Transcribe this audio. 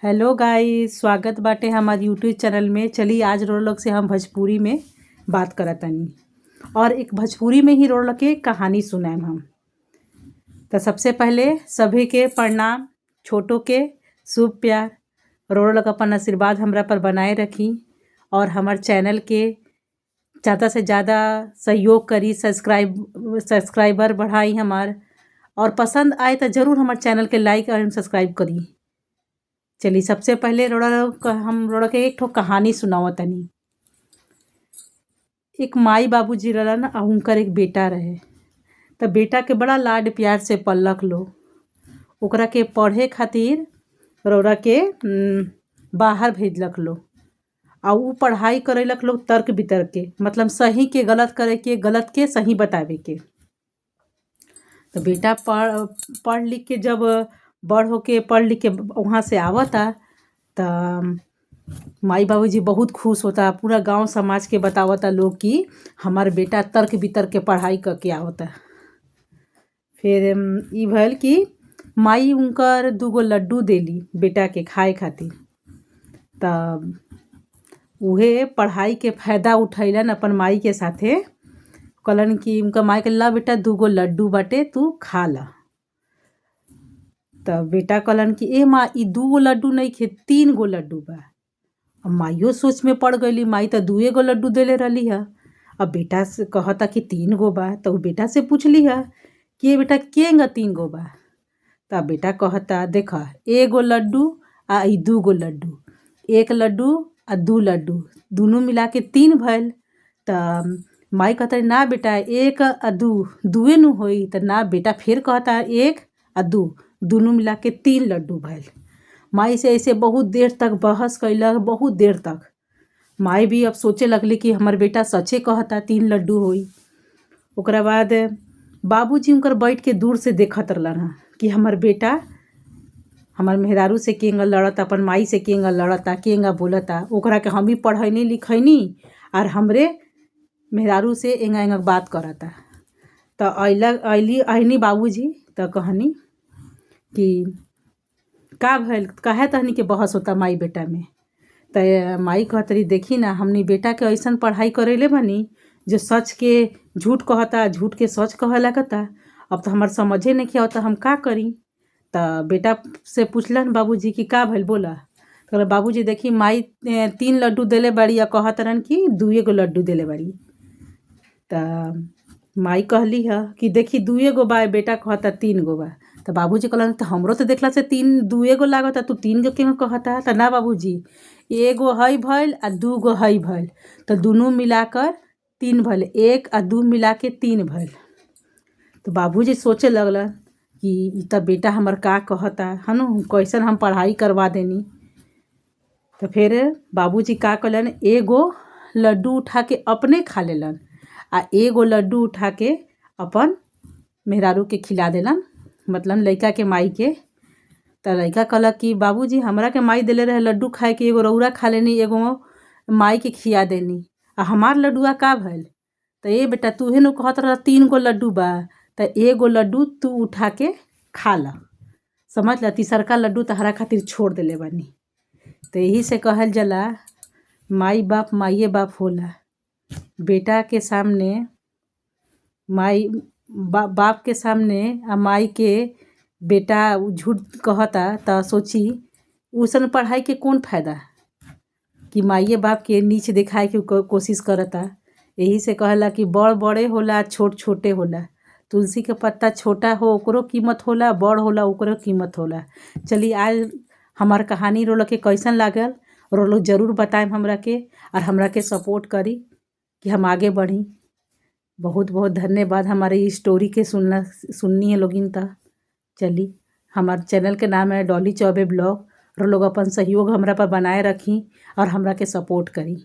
Hello guys, स्वागत बाटे हमार यूट्यूब चैनल में। चली आज रोड लोग से हम भोजपुरी में बात करत तनी और एक भोजपुरी में ही रोड लोग के कहानी सुनाएम हम। तो सबसे पहले सभी के प्रणाम, छोटों के शुभ प्यार। रोड लोग अपन आशीर्वाद हमरा पर बनाए रखी और हमार चैनल के ज़्यादा से ज़्यादा सहयोग करी, सब्सक्राइबर बढ़ाई हमार, और पसंद आए तो ज़रूर हमार चैनल के लाइक और सब्सक्राइब करी। चलिए सबसे पहले हम रोड़ा के एक ठो कहानी सुनावत तनी। एक माई बाबूजी रहलन और उनकर एक बेटा रहे। तो बेटा के बड़ा लाड प्यार से पलक लो, ओकरा के पढ़े खातिर रोड़ा के बाहर भेजलक लो। और उ पढ़ाई करेलक लोग तर्क वितर्क के, मतलब सही के गलत करे के, गलत के सही बतावे के। तो बेटा पढ़ लिख के जब बड़ होके पढ़ लिख के वहाँ से आवता त माई बाबूजी बहुत खुश होता, पूरा गांव समाज के बतावता लोग कि हमार बेटा तर्क वितर्क के पढ़ाई करके आवता। फिर ई भइल कि माई उनकर 2 लड्डू देली बेटा के खाए खातिर। तब उहे पढ़ाई के फायदा उठैलन अपन माई के साथे। कहलन कि उनका माई के ला बेटा 2 लड्डू बाटे, तू खा ला। तब बेटा कहलन कि ए माँ, ई 2 लड्डू नहीं खे, 3 लड्डू बा। अब माइयो सोच में पड़ गईली, माई तो 2 लड्डू देले रहली है। अब बेटा से कहता कि 3 बा। तो बेटा से पूछली है कि बेटा केंगा 3 बा। तब बेटा कहता देखा, 1 लड्डू आ 2 लड्डू, 1 लड्डू आ 2 लड्डू, दोनों मिला के 3 भइल। तब माई कहता ना बेटा 1 आ 2 दुए नु होई। तो ना बेटा फिर कहता 1 आ 2 दोनों मिला के 3 लड्डू भइल। माई से ऐसे बहुत देर तक बहस कैलक, बहुत देर तक। माई भी अब सोचे लगली कि हमार बेटा सच्चे कहता 3 लड्डू होई। ओकरा बाद बाबूजी उनकर बैठ के दूर से देखत रहलन कि हमार बेटा हमार मेहरारू से केंगा लड़ता, अपन माई से केंगा लड़ता, केंगा बोलता। ओकरा के हम ही पढ़ैनी लिखैनी और हमरे मेहरारू से एंगा एंगा बात करता। तो अइनी बाबूजी तो कहनी कि का भइल, काहे तहनी के बहस होता माई बेटा में। तो माई कहत रही देखी ना, हमनी बेटा के ऐसन पढ़ाई करेले बनी जो सच के झूठ कहता, झूठ के सच कहे लगता। अब तो हमार समझे नहीं आवता हम का करी। तो बेटा से पूछलन बाबूजी कि का भइल बोला। तो बाबूजी देखी माई 3 लड्डू देले बाड़ी, कहत रहन कि 2 लड्डू देले बाड़ी। तो माई कहली है कि देखी 2 बा, बेटा कहता 3 बा। तो बाबूजी कहलन तो हमरो तो देखला से 2 लागता, तू 3 क्यों कहता। तो ना बाबूजी, 1 हई भइल आ 2 हई भइल, तो दोनों मिलाकर 3 भइल, 1 आ 2 मिला के 3 भइल। तो बाबूजी सोचे लगलन कि ई तो बेटा हमार का कहता है न, कैसन हम पढ़ाई करवा देनी। तो फिर बाबूजी का कहलन, 1 लड्डू उठा के अपने खा लेलन आ 1 लड्डू उठा के अपन मेहरारू के खिला देलन, मतलब लड़का के माई के। तो लड़का कहलक कि बाबूजी हमरा के माई देले रहे लड्डू खाए के, 1 रौरा खा लेनी, 1 माई के खिया देनी, आ हमार लड्डुआ का भइल। तो ए बेटा तूहे नु कहत रह 3 लड्डू बा, तो 1 लड्डू तू उठा के खा ला, समझ ला, तीसरका लड्डू तहरा खातिर छोड़ देले बानी। तो यही से कहल जाला माई बाप माइए बाप होला। बेटा के सामने माई बाप के सामने आ माई के बेटा झूठ कहता तो सोची उसन पढ़ाई के कौन फायदा कि माइए बाप के नीच दिखाए के कोशिश करता। यही से कहला कि बड़ बड़े होला, छोट छोटे होला। तुलसी के पत्ता छोटा हो ओकरो कीमत होला, बड़ होला ओकरो कीमत होला। चलिए आज हमार कहानी रोल के कैसन लागल रोलो ज़रूर बताएम हमरा के, और हमरा के सपोर्ट करी कि हम आगे बढ़ी। बहुत बहुत धन्यवाद हमारे इस स्टोरी के सुननी है लोगिन। ता चली, हमारे चैनल के नाम है डॉली चौबे ब्लॉग। और लोग अपन सहयोग हमरा पर बनाए रखी और हमरा के सपोर्ट करी।